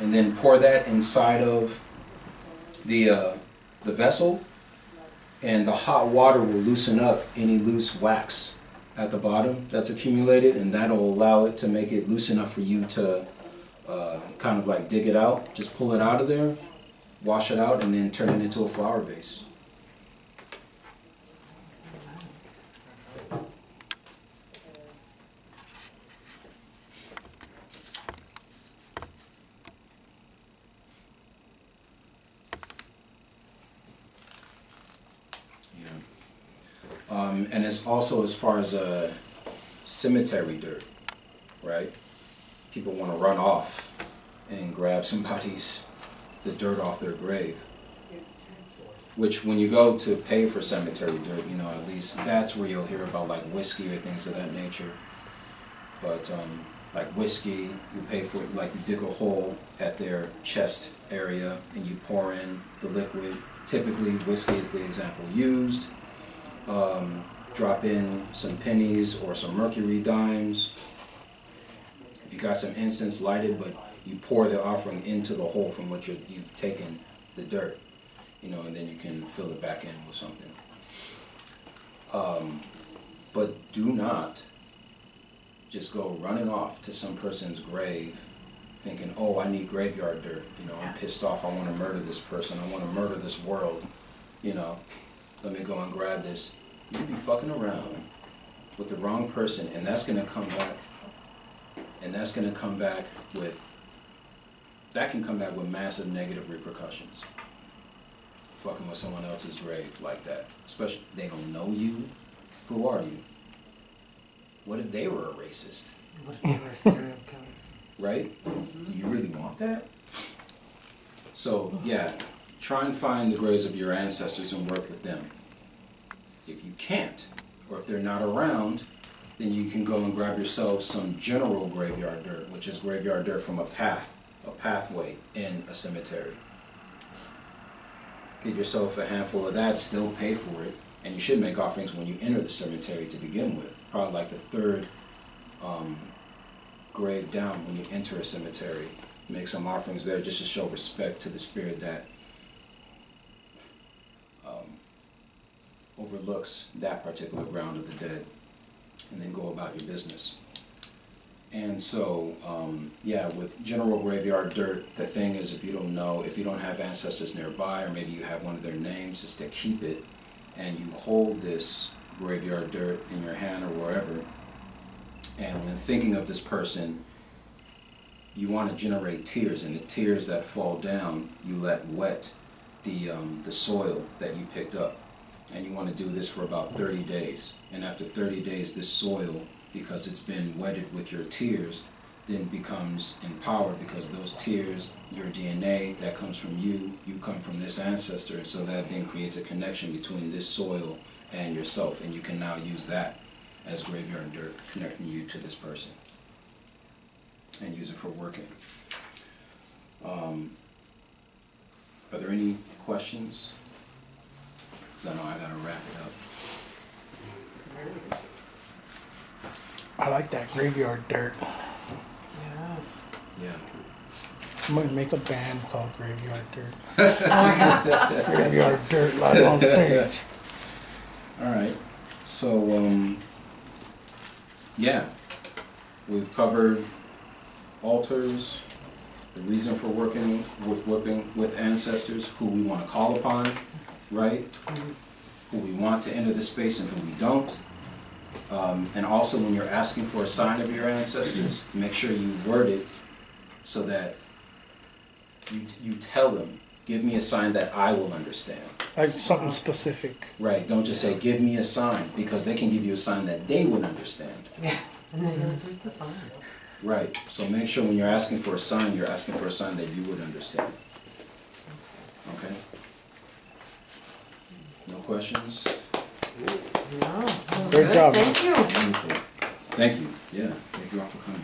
and then pour that inside of the vessel, and the hot water will loosen up any loose wax at the bottom that's accumulated, and that'll allow it to make it loose enough for you to kind of like dig it out. Just pull it out of there, wash it out, and then turn it into a flower vase. And it's also as far as cemetery dirt, right? People want to run off and grab the dirt off their grave. Which when you go to pay for cemetery dirt, you know, at least that's where you'll hear about like whiskey or things of that nature. But like whiskey, you pay for it, like you dig a hole at their chest area and you pour in the liquid. Typically whiskey is the example used. Drop in some pennies or some mercury dimes. If you got some incense lighted, but you pour the offering into the hole from which you've taken the dirt, you know, and then you can fill it back in with something. But do not just go running off to some person's grave thinking, oh, I need graveyard dirt, you know, I'm pissed off, I want to murder this person, I want to murder this world, you know, let me go and grab this. You could be fucking around with the wrong person, and that's going to come back. And that's going to come back with, that can come back with massive negative repercussions. Fucking with someone else's grave like that. Especially, they don't know you. Who are you? What if they were a racist? What if they were a serial killer? Right? Do you really want that? So, yeah, try and find the graves of your ancestors and work with them. If you can't, or if they're not around, then you can go and grab yourself some general graveyard dirt, which is graveyard dirt from a pathway in a cemetery. Get yourself a handful of that, still pay for it, and you should make offerings when you enter the cemetery to begin with. Probably like the third grave down when you enter a cemetery. Make some offerings there just to show respect to the spirit that overlooks that particular ground of the dead, and then go about your business. And so, yeah, with general graveyard dirt, the thing is, if you don't have ancestors nearby, or maybe you have one of their names, is to keep it, and you hold this graveyard dirt in your hand or wherever, and when thinking of this person, you want to generate tears, and the tears that fall down, you let wet the soil that you picked up. And you want to do this for about 30 days. And after 30 days, this soil, because it's been wetted with your tears, then becomes empowered, because those tears, your DNA, that comes from you, you come from this ancestor, and so that then creates a connection between this soil and yourself, and you can now use that as graveyard dirt, connecting you to this person, and use it for working. Are there any questions? Because I know I gotta wrap it up. I like that graveyard dirt. Yeah. Yeah. I'm gonna make a band called Graveyard Dirt. Graveyard Dirt live on stage. All right. So, yeah, we've covered altars, the reason for working with ancestors, who we want to call upon, right? Who we want to enter the space and who we don't. And also, when you're asking for a sign of your ancestors, make sure you word it so that you tell them, give me a sign that I will understand. Like something specific. Right, don't just say, give me a sign, because they can give you a sign that they would understand. Yeah, and then it's the sign. Right, so make sure when you're asking for a sign, you're asking for a sign that you would understand. Okay? No questions? No. Great job. Thank you. Wonderful. Thank you. Yeah, thank you all for coming.